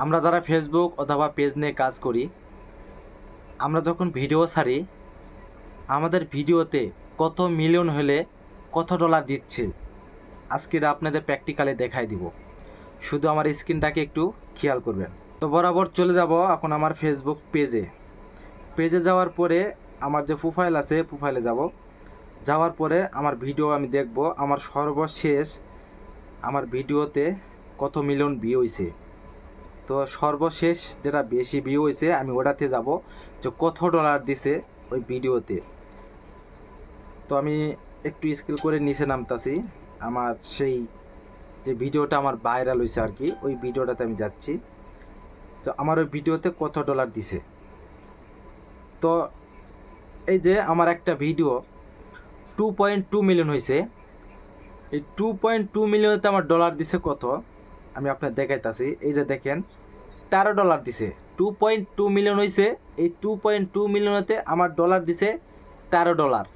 আমরা যারা ফেসবুক অথবা পেজ নিয়ে কাজ করি, আমরা যখন ভিডিও ছাড়ি, আমাদের ভিডিওতে কত মিলিয়ন হলে কত ডলার দিচ্ছে, আজকে এটা আপনাদের প্র্যাকটিক্যালি দেখাই দিব। শুধু আমার স্ক্রিনটাকে একটু খেয়াল করবেন। তো বরাবর চলে যাব এখন আমার ফেসবুক পেজে যাওয়ার পরে আমার যে প্রোফাইল আছে প্রোফাইলে যাওয়ার পরে আমার ভিডিও আমি দেখব আমার সর্বশেষ আমার ভিডিওতে কত মিলিয়ন ভিউ হয়েছে। তো সর্বশেষ যেটা বেশি ভিউ হয়েছে আমি ওটাতে যাব যে কত ডলার দিছে ওই ভিডিওতে। তো আমি একটু স্ক্রল করে নিচে নামতাছি, আমার সেই যে ভিডিওটা আমার ভাইরাল হয়েছে আর কি, ওই ভিডিওটাতে আমি যাচ্ছি। তো আমার ওই ভিডিওতে কত ডলার দিছে। তো এই যে আমার একটা ভিডিও 2.2 মিলিয়ন হয়েছে, এই 2.2 মিলিয়নতে আমার ডলার দিছে কত আমি আপনার দেখাইতাছি। এই যে দেখেন $13 দিছে। 2.2 মিলিয়ন হয়েছে, এই 2.2 মিলিয়নেতে আমার ডলার দিছে $13।